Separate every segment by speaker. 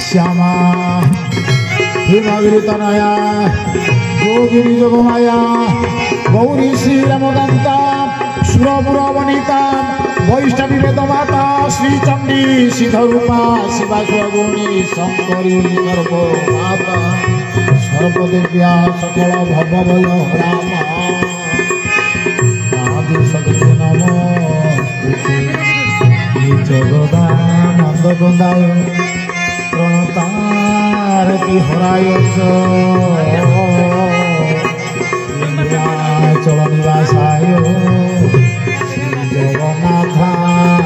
Speaker 1: শ্যামা হিমাগিরি তনয়া যোগিনী যোগমায়া গৌরী শ্রীরামকান্তা সুরপুর বনিতা বৈষ্ণবী বেদমাতা শ্রীচণ্ডী সিদ্ধরূপা শিবা স্বগুণী শঙ্করী সর্বমাতা সর্বদেব্যা সকল ভবভয় রামা আদি সদস্য নমস্তুতে জগদানন্দ গোদায় প্রণতারতি হরায় চল নিবাসায় শ্রী জগন্নাথায়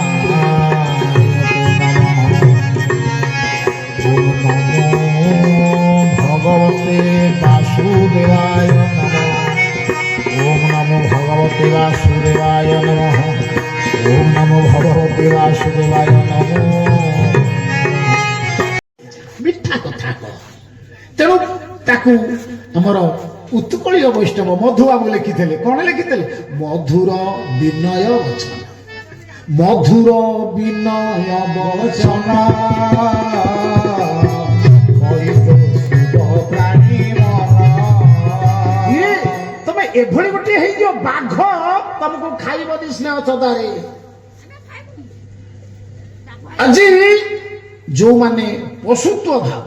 Speaker 1: নমঃ ভগবতে বাসুদেবায় নমঃ ওম নমো ভগবতে বাসুদেবায় নমঃ ওম নমো ভগবতে বাসুদেবায় নমঃ। মিঠা কথা কହ ତେଣୁ ତାକୁ ଆମର ଉତ୍କଳୀୟ ବୈଷ୍ଣବ ମଧୁବାବୁ ଲେଖିଥିଲେ କଣ ଲେଖିଥିଲେ ମଧୁର ବିନୟ ବଚନ ମଧୁର ବିନୟ ବଚନ ତମେ ଏଭଳି ଗୋଟିଏ ହେଇଯିବ ବାଘ ତମକୁ ଖାଇବନି ସ୍ନେହ ସଦାରେ। ଆଜି ଯୋଉମାନେ ପଶୁତ୍ୱ ଭାବ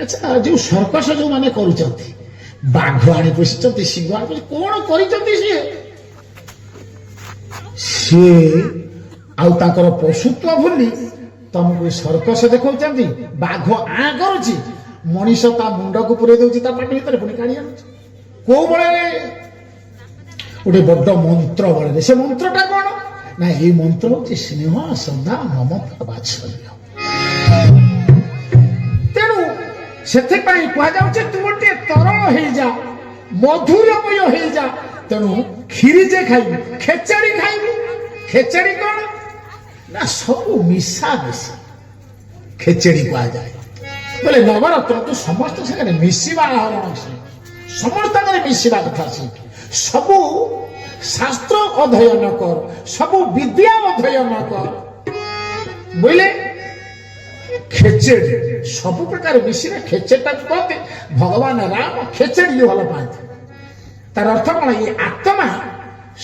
Speaker 1: ଆଚ୍ଛା ଯୋଉ ସର୍କସ ଯୋଉମାନେ କରୁଛନ୍ତି ବାଘ ଆଣି ପୋଷିଛନ୍ତି ସିଂହ ଆଣି ପୋଷି କଣ କରିଛନ୍ତି ସିଏ ଆଉ ତାଙ୍କର ପଶୁତ୍ୱ ଭୁଲି ତମକୁ ସର୍କସ ଦେଖାଉଛନ୍ତି। ବାଘ ଆଁ କରୁଛି ମଣିଷ ତା ମୁଣ୍ଡକୁ ପୁରେଇ ଦଉଛି ତା ପାଟି ଭିତରେ ପୁଣି କାଢି ଆଣୁଛି କୋଉ ବଳରେ ଗୋଟେ ବଡ ମନ୍ତ୍ର ବଳରେ। ସେ ମନ୍ତ୍ରଟା କଣ ନା ଏଇ ମନ୍ତ୍ର ହଉଛି ସ୍ନେହ ଶ୍ରଦ୍ଧା ମମତା ବାତ୍ସଲ୍ୟ। ତେଣୁ ସେଥିପାଇଁ କୁହାଯାଉଛି ତୁ ଗୋଟେ ତରଳ ହେଇଯା ମଧୁରମୟ ହେଇଯା। ତେଣୁ କ୍ଷୀରି ଯେ ଖାଇବୁ ଖେଚେଡି ଖାଇବୁ। ଖେଚେଡି କଣ ନା ସବୁ ମିଶା ମିଶି ଖେଚେଡି କୁହାଯାଏ। ବୋଲେ ନବରତ୍ନ ତୁ ସମସ୍ତ ସାଙ୍ଗରେ ମିଶିବା ଆହରଣ ସମସ୍ତଙ୍କର ମିଶିବା କଥା ଶିଖ। ସବୁ ଶାସ୍ତ୍ର ଅଧ୍ୟୟନ କର ସବୁ ବିଦ୍ୟା ଅଧ୍ୟୟନ କର ବୋଇଲେ ଖେଚେଡି ସବୁ ପ୍ରକାର ମିଶିଲେ ଖେଚେଡିଟାକୁ କହନ୍ତି ଭଗବାନ ରାମ ଖେଚେଡି ଭଲ ପାଆନ୍ତି। ତାର ଅର୍ଥ କଣ ଏ ଆତ୍ମା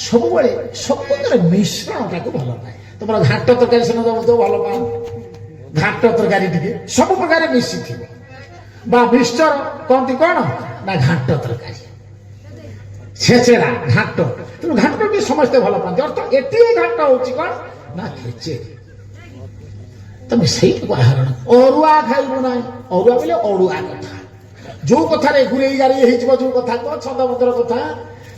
Speaker 1: ସବୁବେଳେ ସବୁଥିରେ ମିଶ୍ରଣଟାକୁ ଭଲ ପାଏ। ତମର ଘାଣ୍ଟ ତରକାରୀ ସିନା ତ ଭଲ ପାଅ ଘାଣ୍ଟ ତରକାରୀ ଟିକେ ସବୁ ପ୍ରକାର ମିଶିଥିବ ବା ମିକ୍ସଚର କହନ୍ତି କଣ ନା ଘାଣ୍ଟ ତରକାରୀ ଛେଚେଡା ଘାଣ୍ଟ। ତେଣୁ ଘାଣ୍ଟ ଟିକେ ସମସ୍ତେ ଭଲ ପାଆନ୍ତି। ଅର୍ଥ ଏଠି ଘାଣ୍ଟ ହଉଛି କଣ ନା ଖେଚେଡି। ତମେ ସେଇଟାକୁ ଆହରଣ ଅରୁଆ ଖାଇବୁ ନାହିଁ। ଅରୁଆ ବୋଲେ ଅଡୁଆ କଥା ଯୋଉ କଥାରେ ଘୁରେଇ ଗାରେଇ ହେଇଯିବ ଯୋଉ କଥା କହ ଛନ୍ଦମନ୍ତ୍ର କଥା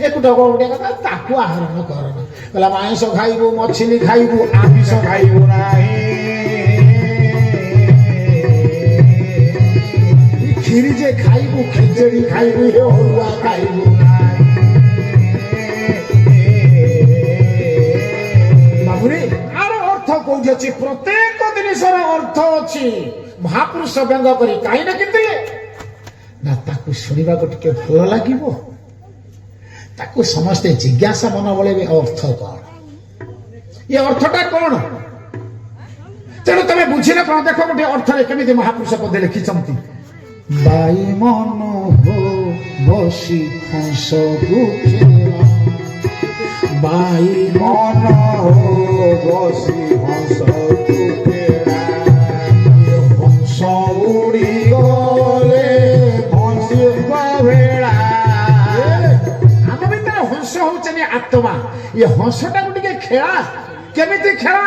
Speaker 1: ଏକୁଟା ଗୋଟେ କଥା ତାକୁ ଆହରଣ କରନା। କହିଲା ମାଂସ ଖାଇବୁ ମଛଲି ଖାଇବୁ ଆମିଷ ଖାଇବୁ ନାହିଁ। କ୍ଷୀରି ଯେ ଖାଇବୁ ଖେଚେଡି ଖାଇବୁ ଅରୁଆ ଖାଇବୁ ନାହିଁ। ବାବୁରେ ଆର ଅର୍ଥ କୋଉଠି ଅଛି? ପ୍ରତ୍ୟେକ ଜିନିଷର ଅର୍ଥ ଅଛି। ମହାପୁରୁଷ ବ୍ୟଙ୍ଗ କରି କାହିଁ ଡାକିଥିଲେ ନା ତାକୁ ଶୁଣିବାକୁ ଟିକେ ଭଲ ଲାଗିବ। ତାକୁ ସମସ୍ତେ ଜିଜ୍ଞାସା ମନ ବଳେଇବେ ଅର୍ଥ କଣ ଏ ଅର୍ଥଟା କଣ। ତେଣୁ ତମେ ବୁଝିଲେ କଣ ଦେଖ ଗୋଟେ ଅର୍ଥରେ କେମିତି ମହାପୁରୁଷ ପଦେ ଲେଖିଛନ୍ତି ବାଇ ମନ ହୋ ବସି ହଂସକୁ ବାଇ ମନ ହୋ ବସି ହଂସକୁ ହଂସ ଉଡ଼ିଗଲେ ହଂସିବ ଭେଳା। ଆମ ଭିତରେ ହଂସ ହଉଛନ୍ତି ଆତ୍ମା। ଏ ହଂସଟାକୁ ଟିକେ ଖେଳା। କେମିତି ଖେଳା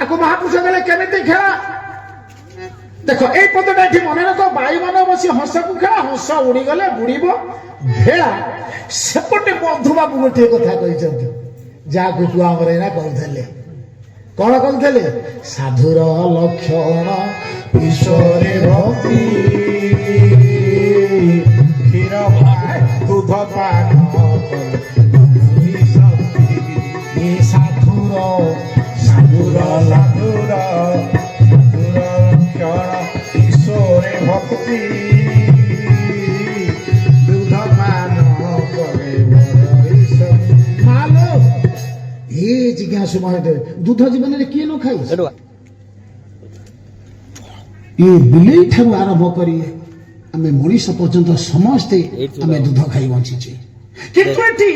Speaker 1: ଆକୁ ମହାପୁରୁଷ ଦେଲେ କେମିତି ଖେଳା ଦେଖ ଏଇ ପଦଟା ଏଠି ମନେ ରଖ। ବାଇ ମନ ବସି ହଂସକୁ ଖେଳା ହଂସ ଉଡ଼ିଗଲେ ବୁଡ଼ିବ ଭେଳା। ସେପଟେ ମଧୁବାବୁ ଗୋଟିଏ କଥା କହିଛନ୍ତି ଯାହାକୁ ତୁ ଆମର ଏଇନା କହୁଥିଲେ କଣ କହୁଥିଲେ ସାଧୁର ଲକ୍ଷଣ ଈଶ୍ୱରେ ଭକ୍ତି କ୍ଷୀର ଦୁଧ ପାନ ଏ ସାଧୁର ସାଧୁର ସାଧୁର ଲକ୍ଷଣ ଈଶ୍ୱରେ ଭକ୍ତି ଦୁଧ ପାନ করে ମାଲୋ ଏ ଜିଜ୍ଞାସୁ ମହୋଦୟ ଦୁଧ ଜୀବନରେ କିଏ ନ ଖାଇ
Speaker 2: ये बिलेई ठारू आरंभ करी आमे मनीष पर्यंत समस्ते आमे दूध खाई बंचीचे
Speaker 1: किंतु एठी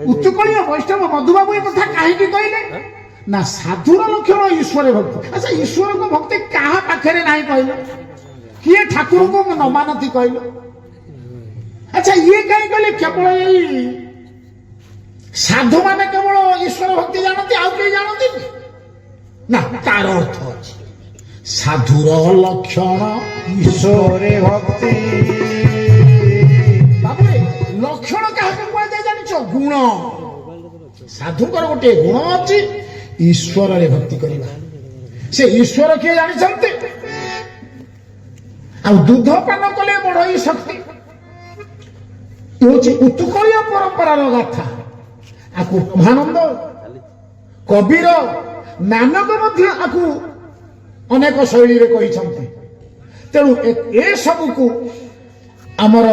Speaker 1: उत्तुकलीय वैष्णव मधुबाबू ए कथा काहेकि कहले ना साधुर लक्षण ईश्वर भक्ति अच्छा ईश्वर को भक्ति कहा पाखरे नहीं कहलो किए ठाकुर को न मानती कहलो अच्छा ये कहीं कहले केवल यही साधु माने केवल ईश्वर भक्ति जानती आउ के जानती ना तार अर्थ अछि साधुर लक्षण
Speaker 2: ईश्वर भक्ति
Speaker 1: बाबू लक्षण कहा कुआ जाय जानिछो गुण साधुकर गोटे गुण अछि ईश्वर रे भक्ति करिबा से ईश्वर के जानि छन्ते आ दूध पान कले बढई शक्ति होछि उत्कलीय परंपरार गाथा आकु ब्रह्मानंद कबीर नानक मध्य आकु अनेक शैली रे कहिछन्ते तेणु ए सबकु आमर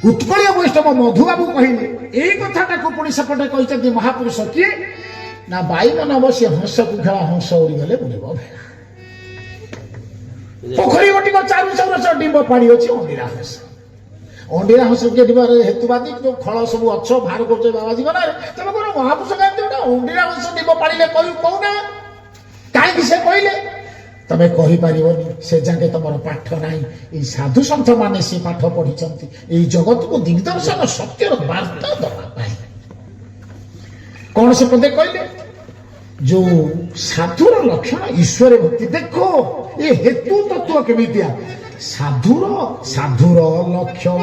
Speaker 1: उत्कलीय वैष्णव मधुबाबू कहले एई कथाटाकु पुणी सेपटे कहिछन्ते महापुरुष किए ना बाईमन बसी हंस को खेला हंस उड़ी गले बुलिब भेड़ा पोखरी गोटी को चारु चौरस डिंब पानी अछि अंडीरा हंस के डिबार हेतुवादी जो खळ सब अच्छ भार करछे बाबा जीवन तमे कोन महापुरुष कहते ओटा अंडीरा हंस डिंब पानीले कहि कहूना काहे कि से कहले तमे कहि पारिबनी से जाके तमर पाठ नाही ए साधु संत माने से पाठ पढिचंती ए जगत को दिग्दर्शन सत्यर वार्ता दबा पाए कौन से पदे कहले जो साधुर लक्षण ईश्वर भक्ति देखो ये हेतु तत्व केमितिया साधुर लक्षण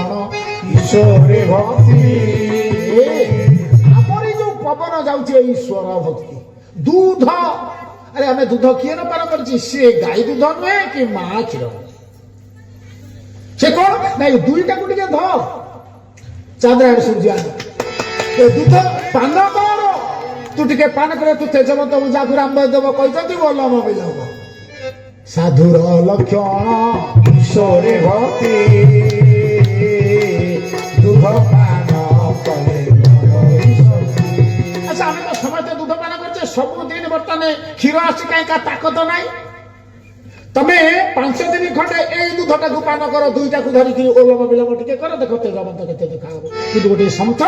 Speaker 1: ईश्वर भक्ति हमर जो पवन जाउचे ईश्वर भक्ति दूध अरे हमें दूध किए न पार करछि से गाय दूध नुहे कि मां क्षीर से कौन नहीं दुईटा को टिके ध चादर सूर्य दूध पान कर तू टिके पान करे तू तेजवंत जाकु रामदेव कहते बोल मिलब साधुर लक्षण ईश्वर भक्ति दूध पान कले अच्छा आम तो समस्त दूध पान करछे सबुदिन बर्तमान क्षीर आसी कहीं का ताकत नाई तमे 5 दिन खंडे ए दूधटा को पान कर दुईटा को धरिक ओलम विलम टिके कर देख तेजवंत केते देखा हो किंतु गोटे सन्थ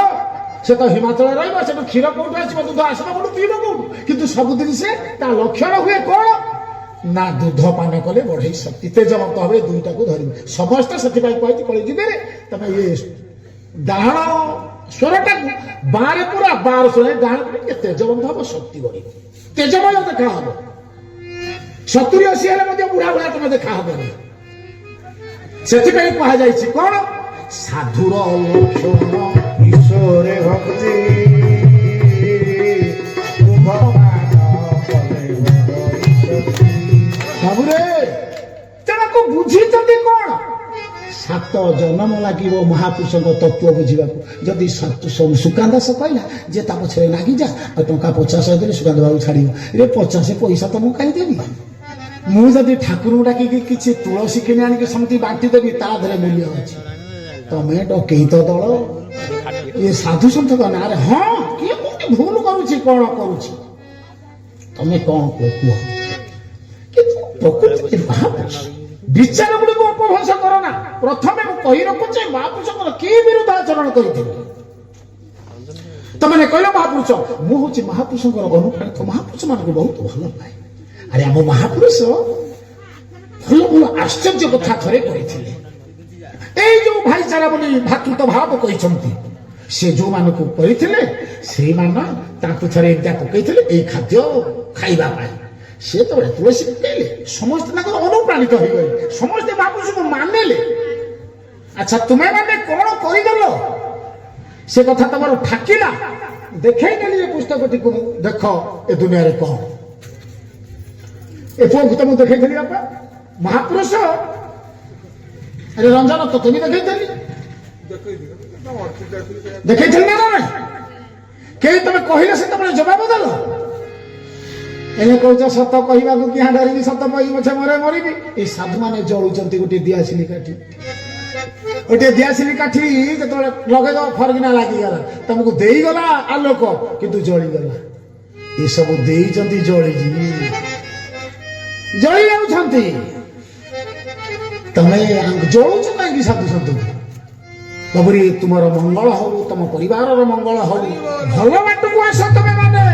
Speaker 1: से तो हिमाचल रहा से क्षीर कौट आसो दूध आसब कौट पीब कौट कि सबुदिन से लक्षण हुए कौन ना दूध पान कले बढ़ई शक्ति तेजवंत हे दुईटा को धर समस्त से कही जीवे तुम ये डाण स्वरटा बारे पूरा बार शुणे डाण तेजवंत हम शक्ति बढ़ तेजमय देखा हम 70-80 बुढ़ा बुढ़ा तुम देखा हेनी से कहुई कौन साधुर लक्षण ईश्वर भक्ति बाबुरे तेनाको बुझी कौन 7 जन्म लगे महापुरुष तत्व बुझा जदि सुकांत दास कहला जे ता पछरे लागी जा टंका 50 देले सुकांत बाबू छाड़ रे 50 पैसा तो मुझे कहीं देवी मुझे ठाकुर डाक किसी तुलसी किने आनिक समति बांटी देवी ता धरे मूल्य अच्छी तमें डकई तो दल ये साधु सन्थ ना हाँ किए कोटी भूल करुछि कौन करुछि तमें कौन कह प्रकृति महापुरुष विचार गुड़ी को अपभ्रंश करो ना प्रथमे कही रखुचे महापुरुष कि विरुद्ध आचरण करते तमें कहल महापुरुष मुझे महापुरुष अनुप्राणित महापुरुष मान बहुत भल पाए अरे आम महापुरुष भल भल आश्चर्य कथा थे करते जो भाईचारा बोली भातृत्व भाव कहते से जो मान को करते से थे पकई खाद्य खाइबा से तो तुलसी पकड़े समस्त अनुप्राणित हो गए समस्त महापुरुष को मानिले अच्छा तुम्हें मैंने कौन करदेल से कथा तुम ठाकिला देखे ये पुस्तक को देख ए दुनिया रे कौन ए पुओ को तुम देखे बापा महापुरुष अरे रंजन तो तुम्हें देखे ना ना कहीं तुम कहले से तुम जवाब देल एने कौच सत कहवा क्या डरी सत कही पछे मरे मरबी ये साधु मैंने जलुंट गोटे दिआसिली काठी गोटे दिआसिली काठी जो लगेद फरकिना लगिगला तुमको देगला आलोक किंतु जलीगला ये सब जली ଜଳି ଯାଉଛନ୍ତି।
Speaker 2: ତମେ ଜଳୁଛ କାହିଁକି ସାଧୁ ସନ୍ଥ? ପ୍ରଭୁରେ ତୁମର ମଙ୍ଗଳ ହଉ, ତମ ପରିବାରର ମଙ୍ଗଳ ହଉ।
Speaker 1: ଭଲ ବାଟକୁ ଆସ ତମେ ମାନେ,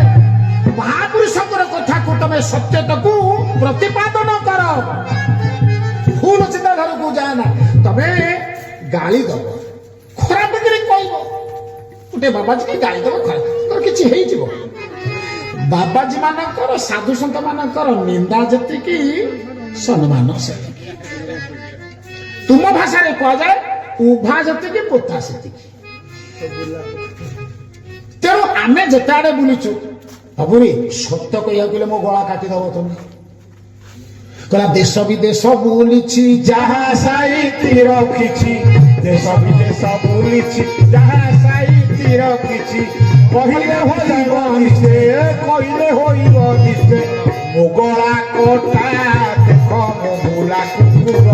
Speaker 1: ମହାପୁରୁଷଙ୍କର କଥାକୁ ତମେ ସତ୍ୟତାକୁ ପ୍ରତିପାଦନ କର। ଭୁଲ ଚିନ୍ତାଧାରକୁ ଯାଏ ନା। ତମେ ଗାଳି ଦବ, ଖରାପ କରି କହିବ। ଗୋଟେ ବାବାଜୀକି ଗାଳି ଦବ, ଖରାପ ତୋର କିଛି ହେଇଯିବ। ବାବାଜୀ ମାନଙ୍କର, ସାଧୁ ସନ୍ଥ ମାନଙ୍କର ନିନ୍ଦା ଯେତିକି, ସମ୍ମାନ ସେତିକି। ତୁମ ଭାଷାରେ କୁହାଯାଏ ଉଭା ଯେତିକି ପୋତା ସେତିକି। ତେଣୁ ଆମେ ଯେତେ ଆଡେ ବୁଲିଛୁ, ବାବୁରେ ସତ୍ୟ କହିବାକୁ ଗଲେ ମୋ ଗଳା କାଟିଦବ ତମେ। କହିଲା ଦେଶ ବିଦେଶ ବୁଲିଛି
Speaker 3: ଯାହା ସାଇତି ରଖିଛି, ଦେଶ ବିଦେଶ ବୁଲିଛି, ଯାହା ସାଇତି ରଖିଛି, କହିଲେ ହୋଇବ ନିଶ୍ଚେ, କହିଲେ ହୋଇବ ନିଶ୍ଚେ। ମୋଗଳା କଟା ଦେଖ ମୋଗୁଲା କୁକୁର,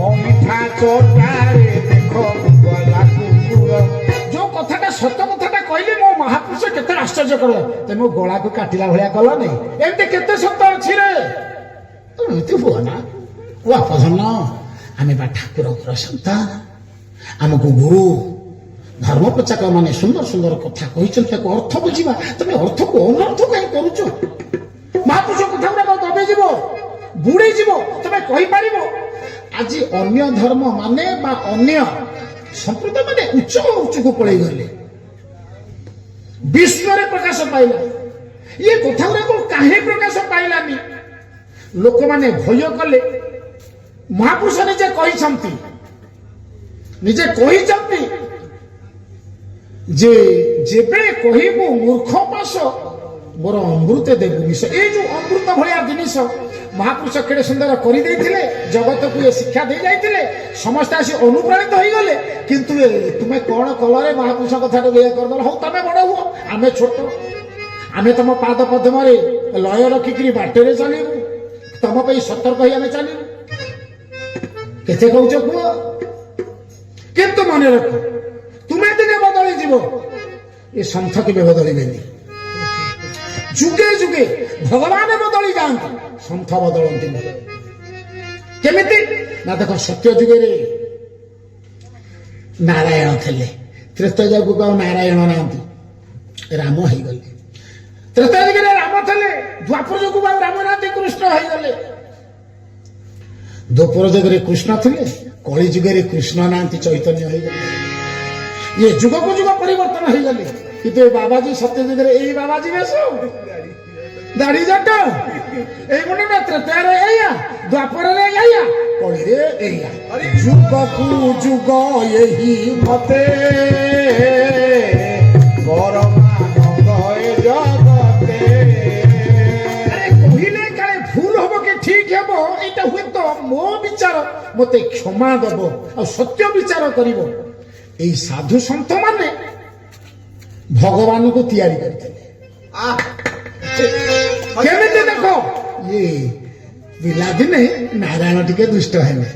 Speaker 3: ଅମିଠା ଚଟାରେ ଦେଖ ମୋଗଲା କୁକୁର।
Speaker 1: ଯୋଉ କଥାଟା ସତ କଥାଟା କହିଲି ମୋ ମହାପୁରୁଷ କେତେ ଆଶ୍ଚର୍ଯ୍ୟ କର। ତେଣୁ ଗଳାକୁ କାଟିଲା ଭଳିଆ କଲ ନାଇଁ। ଏମିତି କେତେ ସତ ଅଛି ରେ।
Speaker 2: ଏମିତି ହୁଅ ନା। ବାପ ଧନ, ଆମେ ବା ଠାକୁରଙ୍କର ସନ୍ତାନ। ଆମକୁ ଗୁରୁ ଧର୍ମ ପ୍ରଚାରକ ମାନେ ସୁନ୍ଦର ସୁନ୍ଦର କଥା କହିଛନ୍ତି, ତାକୁ ଅର୍ଥ ବୁଝିବା। ତମେ ଅର୍ଥକୁ ଅନର୍ଥ କାହିଁ କରୁଛ?
Speaker 1: ମହାପୁରୁଷ କଥା ଗୁଡାକ ଦବେଇଯିବ, ବୁଡେଇଯିବ। ତମେ କହିପାରିବ
Speaker 2: ଆଜି ଅନ୍ୟ ଧର୍ମ ମାନେ ବା ଅନ୍ୟ ସମ୍ପ୍ରଦାୟ ମାନେ ଉଚ୍ଚ ଉଚ୍ଚକୁ ପଳେଇ ଗଲେ,
Speaker 1: ବିଶ୍ୱରେ ପ୍ରକାଶ ପାଇଲା। ଇଏ କଥା ଗୁଡାକ କାହିଁ ପ୍ରକାଶ ପାଇଲାନି? ଲୋକମାନେ ଭୟ କଲେ। ମହାପୁରୁଷ ନିଜେ କହିଛନ୍ତି ଯେ ଯେବେ କହିବୁ ମୂର୍ଖ ପାଶ ମୋର ଅମୃତ ଦେବୁ ନିଶ। ଏଇ ଯୋଉ ଅମୃତ ଭଳିଆ ଜିନିଷ ମହାପୁରୁଷ କେଡେ ସୁନ୍ଦର କରିଦେଇଥିଲେ, ଜଗତକୁ ଏ ଶିକ୍ଷା ଦେଇ ଯାଇଥିଲେ, ସମସ୍ତେ ଆସି ଅନୁପ୍ରାଣିତ ହେଇଗଲେ। କିନ୍ତୁ ତୁମେ କଣ କଲରେ? ମହାପୁରୁଷ କଥାଟାକୁ ଇଏ କରିଦେଲ। ହଉ ତମେ ବଡ ହୁଅ, ଆମେ ଛୋଟ। ଆମେ ତମ ପାଦ ପଦ୍ମରେ ଲୟ ରଖିକିରି ବାଟରେ ଚାଲିବୁ, ତମ ପାଇଁ ସତର୍କ ହେଇ ଆମେ ଚାଲିବୁ। କେତେ କହୁଛ କୁହ? କିନ୍ତୁ ମନେ ରଖ, ତୁମେ ଦିନେ ବଦଳି ଯିବ, ଏ ସନ୍ଥ କେବେ ବଦଳିବେନି। ଯୁଗେ ଯୁଗେ ଭଗବାନ ବଦଳି ଯାଆନ୍ତି, ସନ୍ଥ ବଦଳନ୍ତି ନାହିଁ। କେମିତି ନା ଦେଖ, ସତ୍ୟ ଯୁଗରେ ନାରାୟଣ ଥିଲେ, ତ୍ରେତୟା ଯୁଗକୁ ଆଉ ନାରାୟଣ ନାହାନ୍ତି, ରାମ ହେଇଗଲେ। ତ୍ରେତୟା ଯୁଗରେ ରାମ ଥିଲେ, ଦ୍ୱାପର ଯୁଗକୁ ଆଉ ରାମ ନାହାନ୍ତି, କୃଷ୍ଣ ହେଇଗଲେ। ଦ୍ୱାପର ଯୁଗରେ କୃଷ୍ଣ ଥିଲେ, କଳି ଯୁଗରେ କୃଷ୍ଣ ନାହାନ୍ତି, ଚୈତନ୍ୟ ହେଇଗଲେ। ଇଏ ଯୁଗକୁ ଯୁଗ ପରିବର୍ତ୍ତନ ହେଇଗଲେ। କିନ୍ତୁ ଏ ବାବାଜୀ ସତ୍ୟ ଯୁଗରେ ଏଇ ବାବାଜୀ ବେଶ, ଦାଢି ଜଟ, ଏଇ ମୁଣ୍ଡ, ତ୍ରେତୟାରେ ଏଇଆ, ଦ୍ୱାପରରେ ଏଇଆ, କଳିରେ ଏଇଆ।
Speaker 3: ଯୁଗକୁ ଯୁଗ ଏହି ମତେ ପରମାନନ୍ଦ ଏ ଜଗତେ।
Speaker 1: ଆରେ କହିଲେ କାଳେ ଭୁଲ ହବ କି ଠିକ ହବ, ଏଇଟା ହୁଏତ ମୋ ବିଚାର, ମତେ କ୍ଷମା ଦବ ଆଉ ସତ୍ୟ ବିଚାର କରିବ। ଏଇ ସାଧୁ ସନ୍ଥ ମାନେ ଭଗବାନଙ୍କୁ ତିଆରି କରିଥିଲେ। କେମିତି ଦେଖ, ଇଏ ପିଲାଦିନେ ନାରାୟଣ ଟିକେ ଦୁଷ୍ଟ ହେଲେ,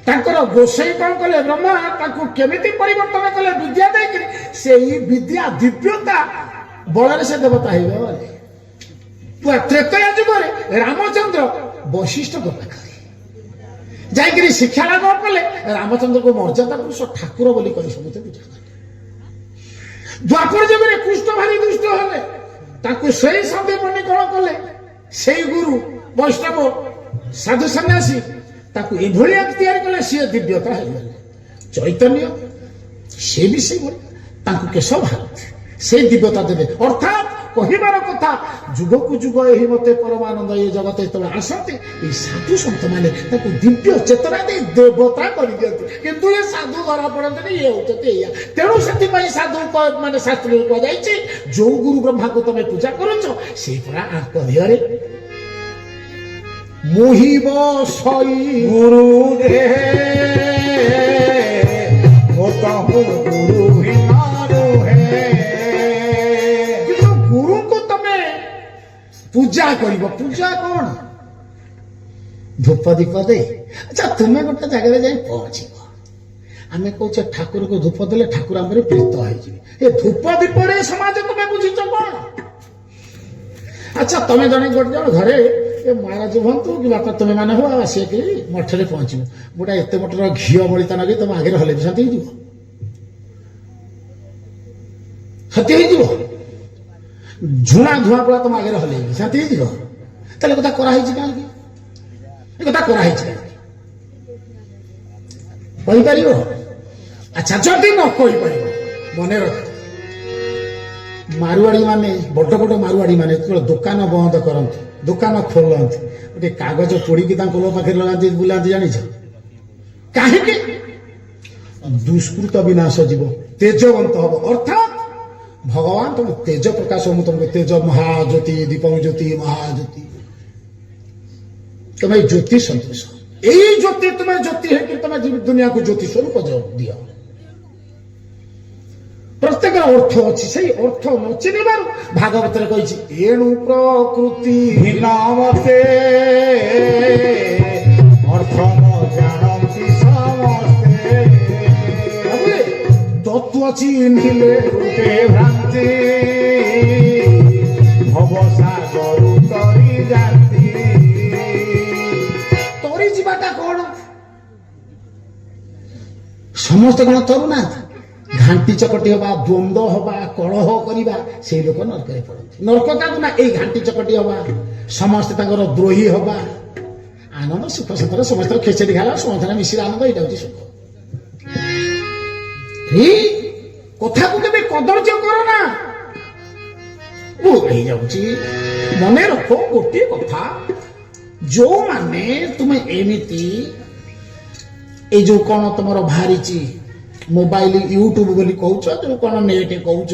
Speaker 1: ତାଙ୍କର ଗୋସେଇ କଣ କଲେ, ବ୍ରହ୍ମା ତାଙ୍କୁ କେମିତି ପରିବର୍ତ୍ତନ କଲେ ବିଦ୍ୟା ଦେଇକିରି, ସେଇ ବିଦ୍ୟା ଦିବ୍ୟତା ବଳରେ ସେ ଦେବତା ହେଇଗଲେ। ତ୍ରେତୟା ଯୁଗରେ ରାମଚନ୍ଦ୍ର ବଶିଷ୍ଠଙ୍କ ପାଖରେ ଯାଇକିରି ଶିକ୍ଷା ଲାଭ କଲେ। ରାମଚନ୍ଦ୍ରଙ୍କୁ ମର୍ଯ୍ୟାଦା ପୁରୁଷ ଠାକୁର ବୋଲି କହି ସମସ୍ତେ ପୂଜା କଲେ। ଦ୍ୱାପର ଯୁଗରେ କୃଷ୍ଣ ଭାରି ଦୁଷ୍ଟ ହେଲେ, ତାଙ୍କୁ ସେଇ ସନ୍ଦେପନି କଣ କଲେ, ସେଇ ଗୁରୁ ବୈଷ୍ଣବ ସାଧୁ ସନ୍ନ୍ୟାସୀ ତାକୁ ଏଭଳିଆ ତିଆରି କଲେ, ସିଏ ଦିବ୍ୟତା ହେଇଗଲେ। ଚୈତନ୍ୟ ସେ ବି ସେଇଭଳି, ତାଙ୍କୁ କେଶ ଭାରତ ସେଇ ଦିବ୍ୟତା ଦେବେ। ଅର୍ଥାତ୍ କହିବାର କଥା, ଯୁଗକୁ ଯୁଗ ଏହି ମତେ ପରମାନନ୍ଦ ଏ ଜଗତ ଯେତେବେଳେ ଆସନ୍ତି, ଏଇ ସାଧୁ ସନ୍ଥ ମାନେ ତାକୁ ଦିବ୍ୟ ଚେତନା ଦେଇ ଦେବତା କରିଦିଅନ୍ତି। କିନ୍ତୁ ଏ ସାଧୁ ଧରା ପଡନ୍ତିନି, ଇଏ ହଉଛନ୍ତି ଏଇଆ। ତେଣୁ ସେଥିପାଇଁ ସାଧୁ ମାନେ ଶାସ୍ତ୍ରରେ କୁହାଯାଇଛି, ଯୋଉ ଗୁରୁ ବ୍ରହ୍ମାକୁ ତମେ ପୂଜା କରୁଛ, ସେଇ ପରା ଆଙ୍କ ଦେହରେ ମୋହିବ ସଇ
Speaker 3: ଗୁରୁ ଦେହେ ମୋତହୁ ଗୁରୁ ହିନାରୁ ହେ।
Speaker 1: କିନ୍ତୁ ଗୁରୁଙ୍କୁ ତମେ ପୂଜା କରିବ। ପୂଜା କଣ?
Speaker 2: ଧୂପ ଦୀପ ଦେଇ। ଆଚ୍ଛା, ତୁମେ ଗୋଟେ ଜାଗାରେ ଯାଇ ପହଞ୍ଚିବ, ଆମେ କହୁଛେ ଠାକୁରକୁ ଧୂପ ଦେଲେ ଠାକୁର ଆମର ପ୍ରୀତ ହେଇଯିବେ।
Speaker 1: ଏ ଧୂପ ଦୀପରେ ସମାଜ ତମେ ବୁଝିଛ କଣ? ଆଚ୍ଛା, ତମେ ଜଣେ ଗୋଟେ ଜଣ ଘରେ
Speaker 2: ଏ ମହାରାଜ ହୁଅନ୍ତୁ କି ବାପା ତମେ ମାନେ ହୁଅ ଆସିକି ମଠରେ ପହଞ୍ଚିବ ଗୋଟା ଏତେ ମଠର ଘିଅ ବଳିତା ନଗେଇ ତମ ଆଗରେ ହଲେଇ ଶାନ୍ତି ହେଇଯିବ ସତ୍ୟ ହେଇଯିବ ଝୁଣା ଧୂଆଁ ପୋଳା ତମ ଆଗରେ ହଲେଇବି ଶାନ୍ତି ହେଇଯିବ ତାହେଲେ କଥା କରାହେଇଛି କାହିଁକି ଏ କଥା କରାହେଇଛି କାହିଁକି କହିପାରିବ
Speaker 1: ଆଚ୍ଛା ଯଦି ନ କହିପାରିବ ମନେ ରଖ
Speaker 2: ମାରୁଆଡି ମାନେ ବଡ ବଡ ମାରୁଆଡି ମାନେ ଯେତେବେଳେ ଦୋକାନ ବନ୍ଦ କରନ୍ତି ଦୋକାନ ଖୋଲନ୍ତି ଗୋଟେ କାଗଜ ପୋଡିକି ତାଙ୍କ ଲୋକ ପାଖରେ ଲଗାନ୍ତି ବୁଲାନ୍ତି ଜାଣିଛ
Speaker 1: କାହିଁକି
Speaker 2: ଦୁଷ୍କୃତ ବିନାଶ ଯିବ
Speaker 1: ତେଜବନ୍ତ ହବ ଅର୍ଥାତ୍
Speaker 2: ଭଗବାନ ତମ ତେଜ ପ୍ରକାଶ ମୁଁ ତମକୁ ତେଜ ମହାଜ୍ୟୋତି ଦୀପଂ ଜ୍ୟୋତି ମହାଜ୍ୟୋତି ତମେ ଜ୍ୟୋତି ସଦୃଶ
Speaker 1: ଏଇ ଜ୍ୟୋତି ତୁମେ ଜ୍ୟୋତି ହେଇକି ତମେ ଦୁନିଆକୁ ଜ୍ୟୋତି ସ୍ୱରୂପ ଦିଅ ପ୍ରତ୍ୟେକ ଅର୍ଥ ଅଛି ସେଇ ଅର୍ଥ ନ ଚିହ୍ନିବାରୁ ଭାଗବତରେ କହିଛି ଏଣୁ ପ୍ରକୃତି
Speaker 3: ହୀନମତେ ଅର୍ଥ ନ ଜାଣନ୍ତି ସମସ୍ତେ
Speaker 1: ତତ୍ତ୍ୱ ଚିହ୍ନିଲେ
Speaker 3: ରୂପେ ଭ୍ରାନ୍ତି ଭବସାଗରୁ ତରି ଯାନ୍ତି
Speaker 1: ତରି ଯିବାଟା କଣ
Speaker 2: ସମସ୍ତେ କଣ ତରୁନାହାନ୍ତି ଘାଣ୍ଟି ଚକଟି ହବା ଦ୍ୱନ୍ଦ୍ୱ ହବା କଳହ କରିବା ସେଇ ଲୋକ ନର୍କରେ ପଡନ୍ତି ନର୍କ କାକୁ ନା ଏଇ ଘାଣ୍ଟି ଚକଟି ହବା ସମସ୍ତେ ତାଙ୍କର ଦ୍ରୋହୀ ହବା ଆନନ୍ଦ ସୁଖ ସତରେ ସମସ୍ତଙ୍କ ଖେଚେଡି ଖାଇଲା ସମସ୍ତଙ୍କ ମିଶିର ଆନନ୍ଦ ଏଇଟା ହଉଛି ସୁଖ
Speaker 1: ଏଇ କଥାକୁ କେବେ କଦର୍ଯ୍ୟ କର ନା
Speaker 2: ହେଇଯାଉଛି
Speaker 1: ମନେ ରଖ ଗୋଟିଏ କଥା ଯୋଉମାନେ
Speaker 2: ତୁମେ ଏମିତି ଏଇ ଯୋଉ କଣ ତମର ବାହାରିଛି ମୋବାଇଲ ୟୁଟ୍ୟୁବ ବୋଲି କହୁଛ ଯୋଉ କଣ ନେଟ କହୁଛ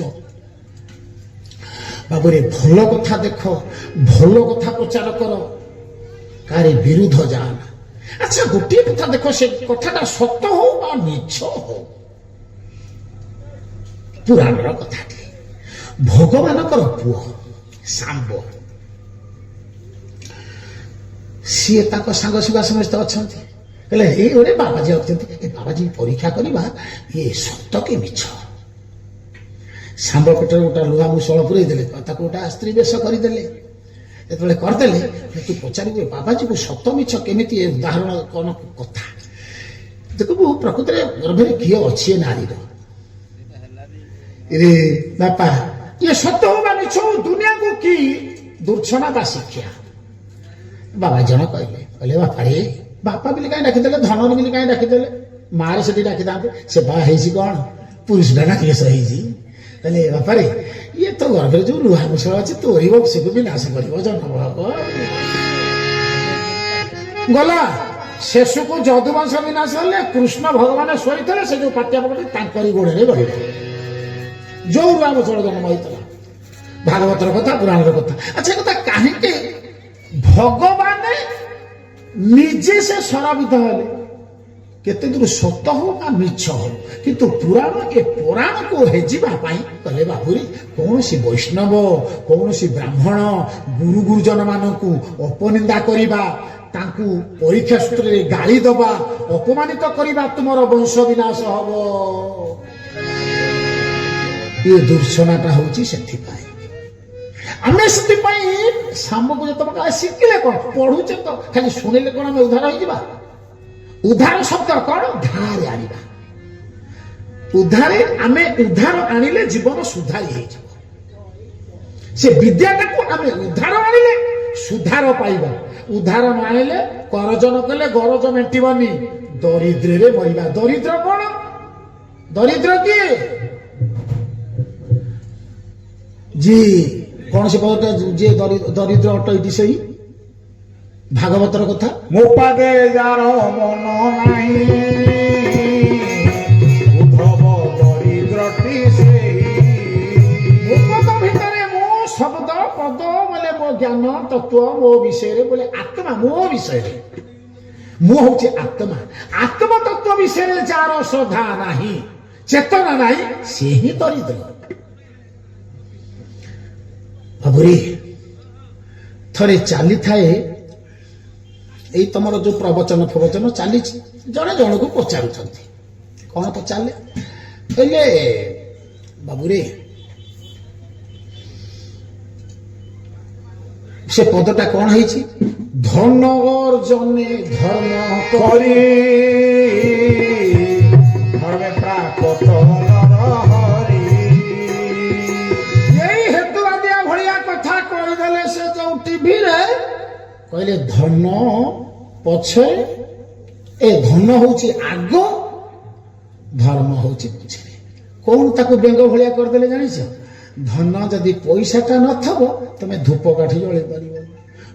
Speaker 2: ବାବୁରେ ଭଲ କଥା ଦେଖ ଭଲ କଥା ପ୍ରଚାର କର କାରେ ବିରୁଦ୍ଧ ଯାଆନା ଆଚ୍ଛା ଗୋଟିଏ କଥା ଦେଖ ସେ କଥାଟା ସତ ହଉ ବା ମିଛ ହଉ ପୁରାଣର କଥାଟି ଭଗବାନଙ୍କର ପୁଅ ଶାମ୍ବ ସିଏ ତାଙ୍କ ସାଙ୍ଗ ସୁଙ୍ଗା ସମସ୍ତେ ଅଛନ୍ତି କହିଲେ ଏଇ ଗୋଟେ ବାବାଜୀ ଅଛନ୍ତି ଏ ବାବାଜୀ ପରୀକ୍ଷା କରିବା ଇଏ ସତ କି ମିଛ ଶାମ୍ବ ପେଟରେ ଗୋଟେ ଲୁହା ମୁଷଳ ପୁରେଇ ଦେଲେ ତାକୁ ଗୋଟେ ସ୍ତ୍ରୀ ବେଶ କରିଦେଲେ ଯେତେବେଳେ କରିଦେଲେ ତୁ ପଚାରିବୁ ବାବାଜୀକୁ ସତ ମିଛ କେମିତି ଏ ଉଦାହରଣ କଣ କଥା ଦେଖିବୁ ପ୍ରକୃତରେ ଗର୍ଭରେ କିଏ ଅଛି ଏ ନାରୀର ରେ ବାପା
Speaker 1: ଇଏ ସତ ହଉ ବା ମିଛ ହଉ ଦୁନିଆକୁ କି ଦୁର୍ଚ୍ଛନା ବା ଶିକ୍ଷା
Speaker 2: ବାବା ଜଣ କହିଲେ ବାପା ରେ ବାପା ବୋଲି କାହିଁ ଡାକିଦେଲେ ଧନର ବୋଲି କାହିଁ ଡାକିଦେଲେ ମାରେ ସେଠି ଡାକିଥାନ୍ତେ ସେ ବାହା ହେଇଛି କଣ ପୁରୁଷଟା ନା କେଶ ହେଇଛି କହିଲେ ବାପାରେ ଇଏ ତ ଗର୍ଭରେ ଯୋଉ ଲୁହା ମୁଷଳ ଅଛି ତୋରି ବଂଶକୁ ବି ନାଶ କରିବ ଜନ୍ମ ହବ
Speaker 1: ଗଲା ଶେଷକୁ ଯଦୁବଂଶ ବିନାଶ ହେଲେ କୃଷ୍ଣ ଭଗବାନ ଶୋଇଥିଲେ ସେ ଯୋଉ ପାଟ୍ୟା ପକଟି ତାଙ୍କରି ଗୋଡରେ ରହିଲେ ଯୋଉ ଲୁହା ମୁଷଳ ଜନ୍ମ ହେଇଥିଲା ଭାଗବତର କଥା ପୁରାଣର କଥା ଆଚ୍ଛା କଥା କାହିଁକି ଭଗବାନ ନିଜେ ସେ ଶରାବିତ ହେଲେ କେତେ ଦୂର ସତ ହଉ ବା ମିଛ ହଉ କିନ୍ତୁ ପୁରାଣ ଏ ପୁରାଣକୁ ହେଜିବା ପାଇଁ କହିଲେ ବାବୁରେ କୌଣସି ବୈଷ୍ଣବ କୌଣସି ବ୍ରାହ୍ମଣ ଗୁରୁ ଗୁରୁଜନ ମାନଙ୍କୁ ଅପନିନ୍ଦା କରିବା ତାଙ୍କୁ ପରୀକ୍ଷା ସୂତ୍ରରେ ଗାଳି ଦବା ଅପମାନିତ କରିବା ତୁମର ବଂଶ ବିନାଶ ହବ ଏ ଦୁର୍ଚ୍ଛନାଟା ହଉଛି ସେଥିପାଇଁ ଆମେ ସେଥିପାଇଁ ଶାମ୍ବକୁ ଯେତେବେଳେ ଶିଖିଲେ କଣ ପଢୁଛେ ତ ଖାଲି ଶୁଣିଲେ କଣ ଆମେ ଉଦ୍ଧାର ହେଇଯିବା ଉଦ୍ଧାର ଶବ୍ଦ କଣ ଧାରେ ଆଣିବା ଉଦ୍ଧାରେ ଆମେ ଉଦ୍ଧାର ଆଣିଲେ ଜୀବନ ସୁଧାରି ହେଇଯିବ ସେ ବିଦ୍ୟାଟାକୁ ଆମେ ଉଦ୍ଧାର ଆଣିଲେ ସୁଧାର ପାଇବା ଉଦ୍ଧାର ନ ଆଣିଲେ କରଜ ନ କଲେ ଗରଜ ମେଣ୍ଟିବନି ଦରିଦ୍ରରେ ମରିବା ଦରିଦ୍ର କଣ ଦରିଦ୍ର କିଏ ଜି କୌଣସି ପଦଟା ଯିଏ ଦରିଦ୍ର ଅଟ ଏଠି ସେଇ ଭାଗବତର କଥା
Speaker 3: ମୋ ପାଦେ ଯାର ମନ ନାହିଁ ଉଦ୍ଧବ ଦରିଦ୍ରଟି ସେଇ
Speaker 1: ମୋ ପଦ ଭିତରେ ମୋ ଶବ୍ଦ ପଦ ବୋଲେ ମୋ ଜ୍ଞାନ ତତ୍ଵ ମୋ ବିଷୟରେ ବୋଲେ ଆତ୍ମା ମୋ ବିଷୟରେ ମୁଁ ହଉଛି ଆତ୍ମା ଆତ୍ମ ତତ୍ଵ ବିଷୟରେ ଯାର ଶ୍ରଦ୍ଧା ନାହିଁ ଚେତନା ନାହିଁ ସେ ହିଁ ଦରିଦ୍ର
Speaker 2: ବାବୁରେ ଥରେ ଚାଲିଥାଏ ଏଇ ତମର ଯୋଉ ପ୍ରବଚନ ଫବଚନ ଚାଲିଛି ଜଣେ ଜଣକୁ ପଚାରୁଛନ୍ତି କଣ ପଚାରିଲେ କହିଲେ ବାବୁରେ ସେ ପଦଟା କଣ ହେଇଛି
Speaker 1: ধন অর্জনে ধর্ম
Speaker 3: କରି ଧର୍ମେ ପ୍ରାକୃତ ନରହରି
Speaker 1: এই হেতু আদিয়া ভଳିଆ কথা କହିଦେଲେ ସେ ଯୋଉ ଟିଭିରେ କହିଲେ ଧନ ପଛେ ଏ ଧନ ହଉଛି ଆଗ ଧର୍ମ ହଉଛି ପଛରେ। କଣ ତାକୁ ବ୍ୟଙ୍ଗ ଭଳିଆ କରିଦେଲେ ଜାଣିଛ? ଧନ ଯଦି ପଇସାଟା ନଥିବ ତମେ ଧୂପ କାଠି ଜଳେଇ ପାରିବନି,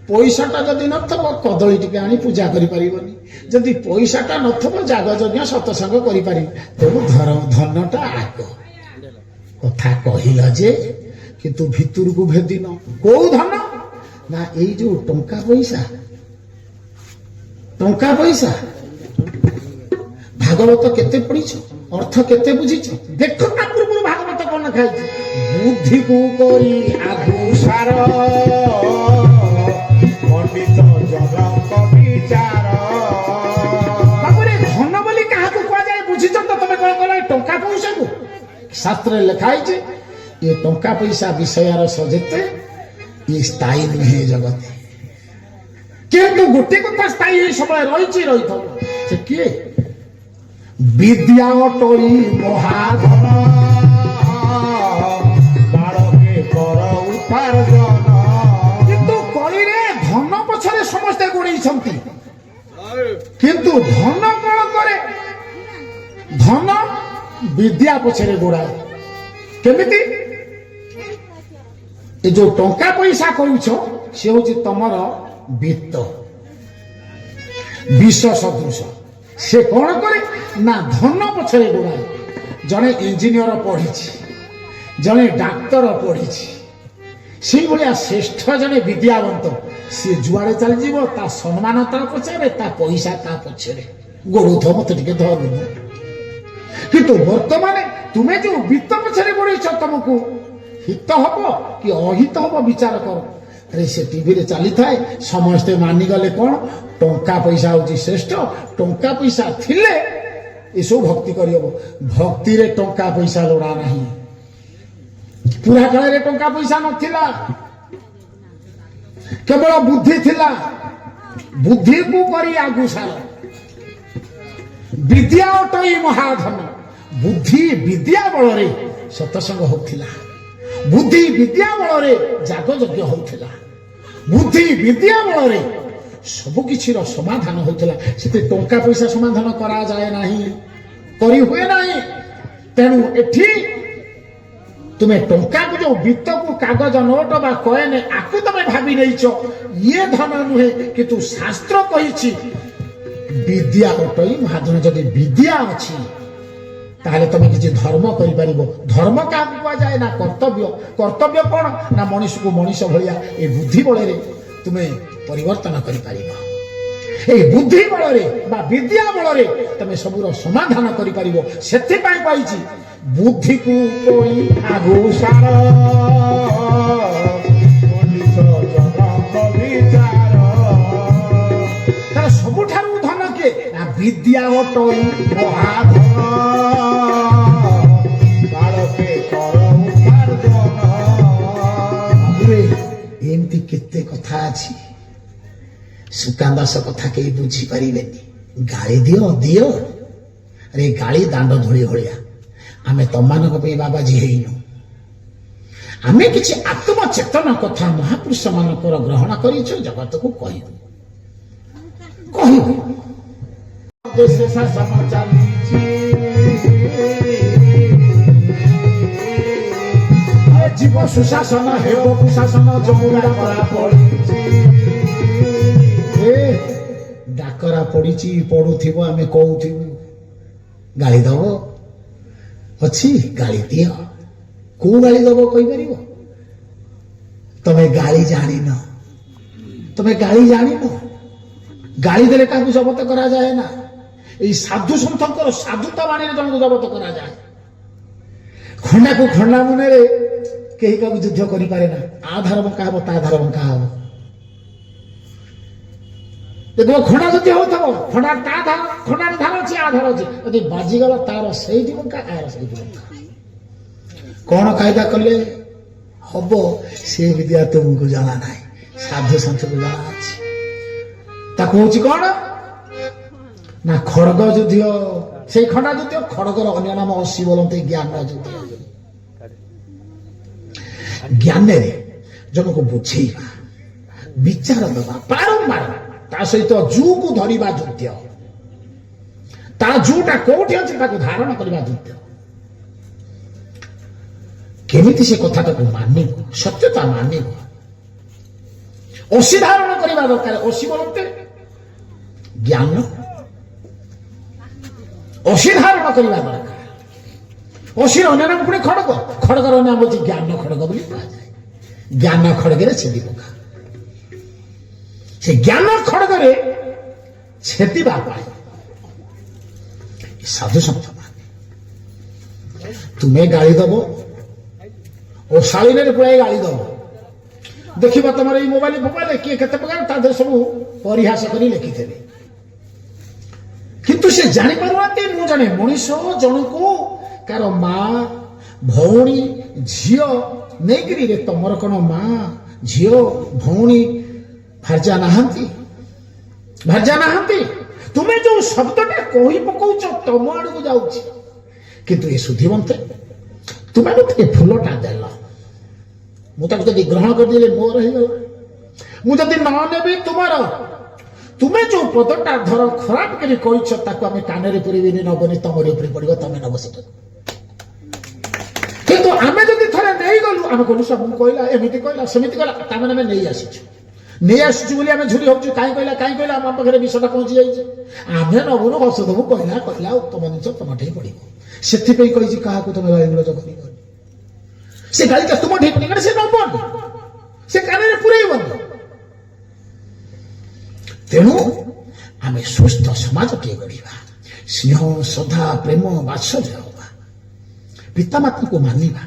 Speaker 1: ପଇସାଟା ଯଦି ନଥିବ କଦଳୀ ଟିକେ ଆଣି ପୂଜା କରିପାରିବନି, ଯଦି ପଇସାଟା ନଥିବ ଯାଗ ଯଜ୍ଞ ସତସଙ୍ଗ କରିପାରିବ। ତେଣୁ ଧନଟା ଆଗ। କଥା କହିଲ ଯେ କିନ୍ତୁ ଭିତରକୁ ଭେଦିନ। କୋଉ ଧନ? ନା ଏଇ ଯୋଉ ଟଙ୍କା ପଇସା। ଟଙ୍କା ପଇସା ଭାଗବତ କେତେ ପଢିଛ? ଅର୍ଥ କେତେ ବୁଝିଛ? ଦେଖ ତା ପୂର୍ବରୁ ଭାଗବତ କଣ ଖାଇଛି? ବୁଦ୍ଧିକୁ କରି ଆଗୁ
Speaker 3: ସାର ପଣ୍ଡିତ ଜନକ ବିଚାର
Speaker 1: ତାପରେ ଧନ ବୋଲି କାହାକୁ କୁହାଯାଏ ବୁଝିଛ ତ? ତମେ କଣ କଲ ଟଙ୍କା ପଇସାକୁ? ଶାସ୍ତ୍ରରେ ଲେଖା ହେଇଛି ଏ ଟଙ୍କା ପଇସା ବିଷୟର ସଜେତେ ଏ ସ୍ଥାୟୀ ନୁହେଁ ଜଗତେ। କିନ୍ତୁ ଗୋଟେ କଥା ସ୍ଥାୟୀ ହେଇ ସମୟ ରହିଛି ରହିଥିବ। ସେ କିଏ? ବିଦ୍ୟା ଅଟଳି ମହାଧନ।
Speaker 3: ବାଳକେ କର ଉପାର୍ଜନ
Speaker 1: କିନ୍ତୁ କଳିରେ ଧନ ପଛରେ ସମସ୍ତେ ଗୋଡ଼େଇଛନ୍ତି, କିନ୍ତୁ ଧନ କଣ କରେ? ଧନ ବିଦ୍ୟା ପଛରେ ଗୋଡ଼ାଏ। କେମିତି? ଏ ଯୋଉ ଟଙ୍କା ପଇସା କରୁଛ ସେ ହଉଛି ତମର ବିତ୍ତ, ବିଷ ସଦୃଶ। ସେ କଣ କରେ? ନା ଧନ ପଛରେ ଗୋଡ଼ାଏ। ଜଣେ ଇଞ୍ଜିନିୟର ପଢିଛି, ଜଣେ ଡାକ୍ତର ପଢିଛି, ସେଇଭଳିଆ ଶ୍ରେଷ୍ଠ ଜଣେ ବିଦ୍ୟାବନ୍ତ ସେ ଯୁଆଡେ ଚାଲିଯିବ ତା ସମ୍ମାନ ତା ପଛରେ, ତା ପଇସା ତା ପଛରେ ଗୋଡୁଥିବ। ମତେ ଟିକେ ଧରୁନ। କିନ୍ତୁ ବର୍ତ୍ତମାନ ତୁମେ ଯୋଉ ବିତ୍ତ ପଛରେ ଗୋଡେଇଛ ତମକୁ ହିତ ହବ କି ଅହିତ ହବ ବିଚାର କର। ଆରେ ସେ ଟିଭିରେ ଚାଲିଥାଏ, ସମସ୍ତେ ମାନିଗଲେ କଣ? ଟଙ୍କା ପଇସା ହଉଛି ଶ୍ରେଷ୍ଠ। ଟଙ୍କା ପଇସା ଥିଲେ ଏସବୁ ଭକ୍ତି କରିହବ। ଭକ୍ତିରେ ଟଙ୍କା ପଇସା ଲୋଡା ନାହିଁ। ପୁରା କାଳରେ ଟଙ୍କା ପଇସା ନଥିଲା, କେବଳ ବୁଦ୍ଧି ଥିଲା। ବୁଦ୍ଧିକୁ କରି ଆଗୁ ସାର। ବିଦ୍ୟା ଅଟଇ ମହାଧନ। ବୁଦ୍ଧି ବିଦ୍ୟା ବଳରେ ସତସଙ୍ଗ ହଉଥିଲା, ବୁଦ୍ଧି ବିଦ୍ୟା ବଳରେ ଯାଗ ଯଜ୍ଞ ହଉଥିଲା, ବୁଦ୍ଧି ବିଦ୍ୟା ବଳରେ ସବୁ କିଛିର ସମାଧାନ ହଉଥିଲା। ସେଥିରେ ଟଙ୍କା ପଇସା ସମାଧାନ କରାଯାଏ ନାହିଁ, କରି ହୁଏ ନାହିଁ। ତେଣୁ ଏଠି ତୁମେ ଟଙ୍କାକୁ ଯୋଉ ବିତ୍ତକୁ କାଗଜ ନୋଟ ବା କଏନ ଆକୁ ତମେ ଭାବି ନେଇଛ, ଇଏ ଧନ ନୁହେଁ। କିନ୍ତୁ ଶାସ୍ତ୍ର କହିଛି ବିଦ୍ୟା ଅଟଇ ମହାଧନ। ଯଦି ବିଦ୍ୟା ଅଛି ତାହେଲେ ତମେ କିଛି ଧର୍ମ କରିପାରିବ। ଧର୍ମ କାହାକୁ କୁହାଯାଏ? ନା କର୍ତ୍ତବ୍ୟ। କର୍ତ୍ତବ୍ୟ କଣ? ନା ମଣିଷକୁ ମଣିଷ ଭଳିଆ ଏ ବୁଦ୍ଧି ବଳରେ ତୁମେ ପରିବର୍ତ୍ତନ କରିପାରିବ। এই বুদ্ধি বଳରେ বা বিদ্যা বଳରେ ତମେ ସବୁର ସମାଧାନ କରିପାରିବ। ସେଥିପାଇଁ କହିଛି ବୁଦ୍ଧିକୁ କଳି ଆଗୁ ସାର
Speaker 3: ପଣ୍ଡିତ ଜନକ ବିଚାର
Speaker 1: ତାର ସବୁଠାରୁ ଧନ କିଏ? ନା ବିଦ୍ୟା ଅଟଇ ମହାଧନ।
Speaker 3: ବାଳକେ କର ଉପାର୍ଜନ
Speaker 1: ଏମିତି କେତେ କଥା ଅଛି। ସୁକାନ୍ଦାସ କଥା କେହି ବୁଝିପାରିବେନି। ଗାଳି ଦିଅ ଦିଅ, ଆରେ ଗାଳି ଦାଣ୍ଡ ଧୂଳି ଭଳିଆ। ଆମେ ତମମାନଙ୍କ ପାଇଁ ବାବାଜୀ ହେଇନୁ। ଆମେ କିଛି ଆତ୍ମଚେତନ କଥା ମହାପୁରୁଷ ମାନଙ୍କର ଗ୍ରହଣ କରିଛୁ, ଜଗତକୁ କହିବୁ। ଦେଶରେ ଶାସନ ଚାଲିଛି, ଜୀବ ସୁଶାସନ ହେବ କୁଶାସନ ଯମୁନା କରା ପଡ଼ିଛି। ଡାକରା ପଡିଛି, ପଡୁଥିବ, ଆମେ କହୁଥିବୁ। ଗାଳି ଦବ ଅଛି, ଗାଳି ଦିଅ। କୋଉ ଗାଳି ଦବ କହିପାରିବ? ତମେ ଗାଳି ଜାଣିନ, ତମେ ଗାଳି ଜାଣିନ। ଗାଳି ଦେଲେ କାହାକୁ ଜବତ କରାଯାଏ ନା। ଏଇ ସାଧୁ ସନ୍ଥଙ୍କର ସାଧୁତା ବାଣୀରେ ଜଣକୁ ଜବତ କରାଯାଏ। ଖଣ୍ଡାକୁ ଖଣ୍ଡା ମୁନରେ କେହି କାହାକୁ ଯୁଦ୍ଧ କରିପାରେ ନା। ଆ ଧାର ବଙ୍କା ହବ, ତା ଧାର ବଙ୍କା ହବ। ଦେଖିବ ଖଣ୍ଡା ଯଦି ହଉଥିବ, ଖଣ୍ଡାର ତା ଧାର, ଖଣ୍ଡାର ଧାର ଅଛି, ଆ ଧାର ଅଛି। ଯଦି ବାଜିଗଲା ତାର ସେଇଠି ବଙ୍କା, ଆର ସେଇଠି ବଙ୍କା। କଣ କାଇଦା କଲେ ହବ ସେ ବିଦ୍ୟା ତୁମକୁ ଜଣା ନାହିଁ, ସାଧୁ ସନ୍ଥକୁ ଜଣା ଅଛି। କହୁଛି କଣ ନା ଖଡଗ ଯୁଦ୍ଧ। ସେଇ ଖଣ୍ଡା ଯୁଦ୍ଧ, ଖଡଗର ଅନ୍ୟ ନାମ ଅଶୀ ବୋଲନ୍ତି ଜ୍ଞାନ ଯୁଦ୍ଧ।
Speaker 2: ଜ୍ଞାନରେ ଜଣକୁ ବୁଝେଇବା, ବିଚାର ଦେବା ବାରମ୍ବାର, ତା ସହିତ ଜୁକୁ ଧରିବା ଯୁଦ୍ଧ, ତା ଜୁଟା କୋଉଠି ଅଛି ତାକୁ ଧାରଣ କରିବା ଯୁଦ୍ଧ। କେମିତି ସେ କଥାଟାକୁ ମାନିବ, ସତ୍ୟତା ମାନିବ,
Speaker 1: ଅଶୀ ଧାରଣ କରିବା ଦରକାର। ଅଶୀ ବୋଲନ୍ତି
Speaker 2: ଜ୍ଞାନ
Speaker 1: ଅଶୀ ଧାରଣ କରିବା ଦରକାର। ଅଶୀର ଅନ୍ୟ ନାମ ପୁଣି ଖଡଗ, ଖଡଗର ନାମ ହଉଛି ଜ୍ଞାନ ଖଡଗ ବୋଲି କୁହାଯାଏ।
Speaker 2: ଜ୍ଞାନ ଖଡଗରେ ଛେଦି ପକା।
Speaker 1: ସେ ଜ୍ଞାନ ଖଡଗରେ ଛେଦିବା ପାଇଁ
Speaker 2: ସାଧୁ ସନ୍ଥ ମାନେ ତୁମେ ଗାଳି ଦବ
Speaker 1: ଓ ଶାଳୀନରେ ପୁଳାଇ ଗାଳି ଦବ। ଦେଖିବ ତମର ଏଇ ମୋବାଇଲ ଫୋବାଇଲ କିଏ କେତେ ପ୍ରକାର ତା ଦେହରେ ସବୁ ପରିହାସ କରି ଲେଖିଥିବେ, କିନ୍ତୁ ସେ ଜାଣିପାରୁନାହାନ୍ତି ମୁଁ ଜଣେ ମଣିଷ, ଜଣକୁ କାର ମା ଭଉଣୀ ଝିଅ ନେଇକିରି ରେ ତମର କଣ ମା ଝିଅ ଭଉଣୀ ଭାର୍ଯ୍ୟା ନାହାନ୍ତି? ଭାର୍ଯ୍ୟା ନାହାନ୍ତି? ତୁମେ ଯୋଉ ଶବ୍ଦଟା କହି ପକଉଛ ତମ ଆଡକୁ ଯାଉଛି,
Speaker 2: କିନ୍ତୁ ଏ ସୁଧୀବନ୍ତେ ତୁମେ ମୋତେ ଏ ଫୁଲଟା ଦେଲ, ମୁଁ ତାକୁ ଯଦି ଗ୍ରହଣ କରିଦେଲେ ମୋର ହେଇଗଲା।
Speaker 1: ମୁଁ ଯଦି ନ ନେବି ତୁମର, ତୁମେ ଯୋଉ ପଦଟା ଧର ଖରାପ କରି କହିଛ ତାକୁ ଆମେ କାନରେ ପୁରେଇବିନି, ନବନି, ତମରି ଉପରେ ପଡିବ, ତମେ ନବ ସେଟାକୁ। କିନ୍ତୁ ଆମେ ଯଦି ଥରେ ନେଇଗଲୁ, ଆମେ କହିଲୁ ସବୁ କହିଲା, ଏମିତି କହିଲା, ସେମିତି କହିଲା, ତାମାନେ ଆମେ ନେଇ ଆସିଛୁ ବୋଲି ଆମେ ଝୁରି ହଉଛୁ। କାହିଁ କହିଲା ଆମ ପାଖରେ ବିଷଟା ପହଞ୍ଚି ଯାଇଛି। ଆମେ ନବୁନୁ, ହସ ଦବୁ, କହିଲା ଆଉ ତମ ଜିନିଷ ତମଠି ପଡିବ। ସେଥିପାଇଁ କହିଛି କାହାକୁ ତମେ ଗାଳିଗୁଲଜ କରିବନି। ସେ ଗାଳିଟା ତୁମଠି ପଡିଗଲେ ସେ ନବନି, ସେ କାନରେ ପୁରେଇବନି।
Speaker 2: ତେଣୁ ଆମେ ସୁସ୍ଥ ସମାଜଟିଏ ଗଢ଼ିବା, ସ୍ନେହ ଶ୍ରଦ୍ଧା ପ୍ରେମ ବାତ୍ସଲ୍ୟ ହେବା, ପିତାମାତାଙ୍କୁ ମାନିବା,